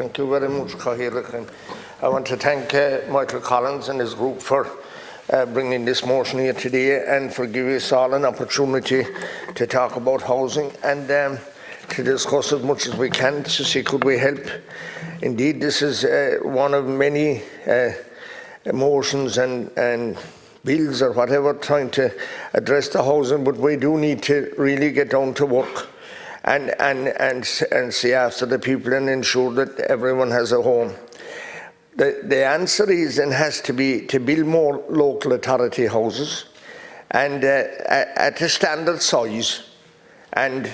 Thank you very much, Cathaoirleach. I want to thank Michael Collins and his group for bringing this motion here today and for giving us all an opportunity to talk about housing and to discuss as much as we can to see could we help. Indeed, this is one of many motions and bills or whatever trying to address the housing, but we do need to really get down to work and see after the people and ensure that everyone has a home. The answer is and has to be to build more local authority houses and at a standard size and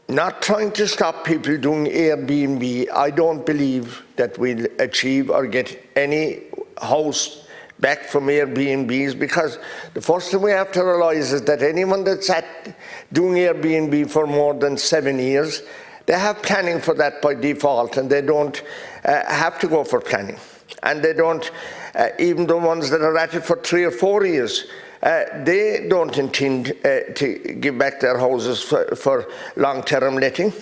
not trying to stop people doing Airbnb. I don't believe that we'll achieve or get any house back from Airbnbs, because the first thing we have to realise is that anyone that's doing Airbnb for more than 7 years, they have planning for that by default, and they don't have to go for planning. And they don't, even the ones that are at it for 3 or 4 years, they don't intend to give back their houses for long-term letting.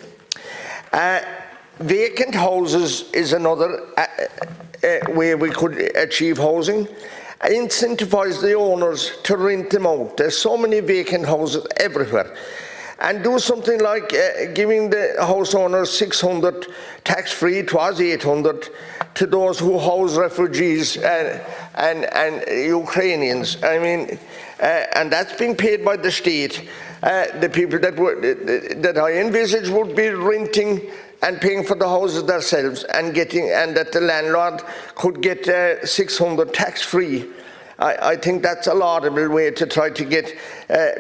Vacant houses is another way we could achieve housing. Incentivise the owners to rent them out. There's so many vacant houses everywhere. And do something like giving the house owners 600 tax-free, it was 800, to those who house refugees and Ukrainians. I mean, and that's being paid by the state. The people that I envisage would be renting and paying for the houses themselves and that the landlord could get 600 tax-free. I think that's a laudable way to try to get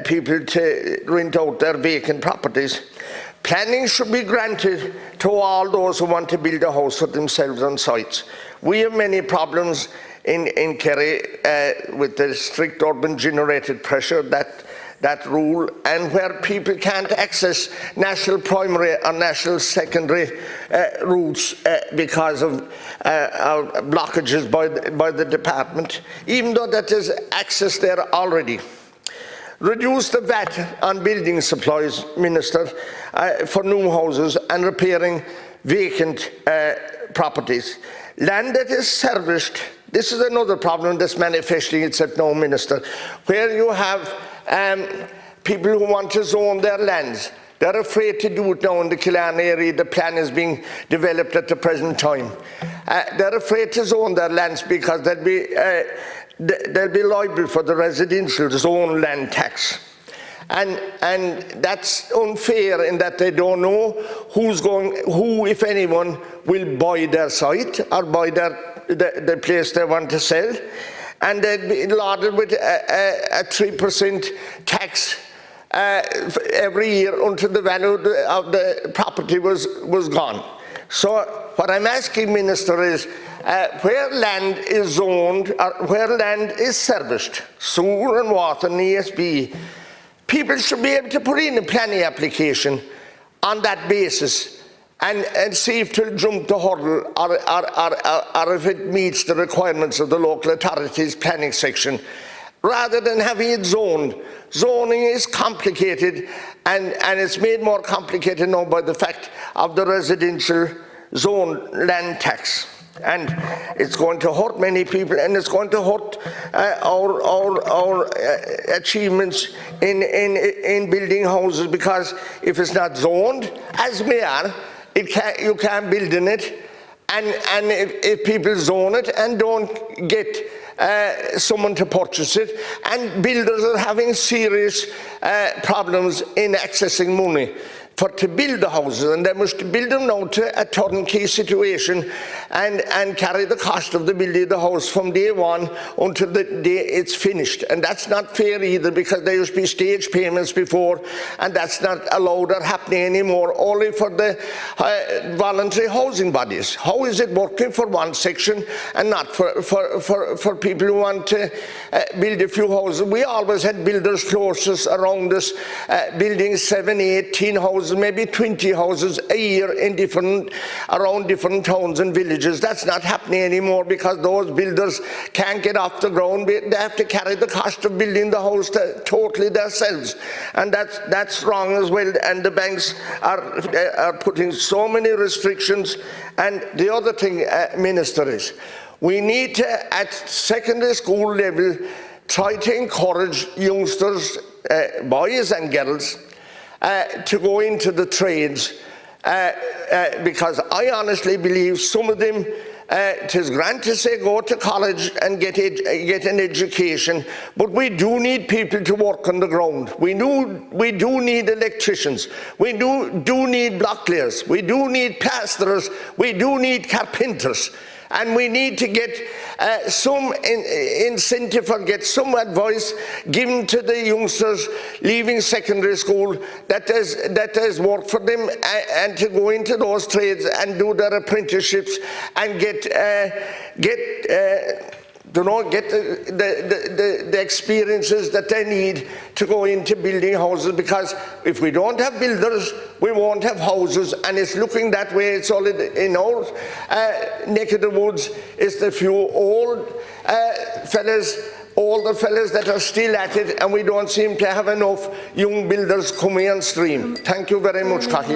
people to rent out their vacant properties. Planning should be granted to all those who want to build a house for themselves on sites. We have many problems in Kerry with the strict urban generated pressure, that rule, and where people can't access national primary or national secondary routes because of blockages by the department, even though that is access there already. Reduce the VAT on building supplies, Minister, for new houses and repairing vacant properties. Land that is serviced, this is another problem that's manifesting itself now, Minister, where you have people who want to zone their lands. They're afraid to do it now in the Killarney area. The plan is being developed at the present time. They're afraid to zone their lands because they'll be liable for the residential zone land tax. And that's unfair in that they don't know who, if anyone, will buy their site or buy the place they want to sell. And they'd be lauded with a 3% tax every year until the value of the property was gone. So what I'm asking, Minister, is where land is zoned or where land is serviced, sewer and water and ESB, people should be able to put in a planning application on that basis and see if to jump the hurdle or if it meets the requirements of the local authorities planning section, rather than having it zoned. Zoning is complicated and it's made more complicated now by the fact of the residential zone land tax. And it's going to hurt many people, and it's going to hurt our achievements in building houses, because if it's not zoned, as we are, you can't build in it, and if people zone it and don't get someone to purchase it, and builders are having serious problems in accessing money to build the houses, and they must build them now to a turnkey situation and carry the cost of the building of the house from day one until the day it's finished. And that's not fair either, because there used to be stage payments before, and that's not allowed or happening anymore, only for the voluntary housing bodies. How is it working for one section and not for people who want to build a few houses? We always had builders close us around us building 7, 8, 10 houses houses, maybe 20 houses a year in around different towns and villages. That's not happening anymore because those builders can't get off the ground. They have to carry the cost of building the house totally themselves, and that's wrong as well. And the banks are putting so many restrictions. And the other thing, Minister, is we need to, at secondary school level, try to encourage youngsters, boys and girls, to go into the trades, because I honestly believe some of them, it is grand to say go to college and get an education, but we do need people to work on the ground. We do need electricians. We do need bricklayers. We do need plasterers. We do need carpenters. And we need to get some incentive or get some advice given to the youngsters leaving secondary school that has worked for them, and to go into those trades and do their apprenticeships and get the experiences that they need to go into building houses, because if we don't have builders, we won't have houses, and it's looking that way. It's all in our neck of the woods. It's the few old older fellas that are still at it, and we don't seem to have enough young builders coming on stream. Thank you very much, Cathy.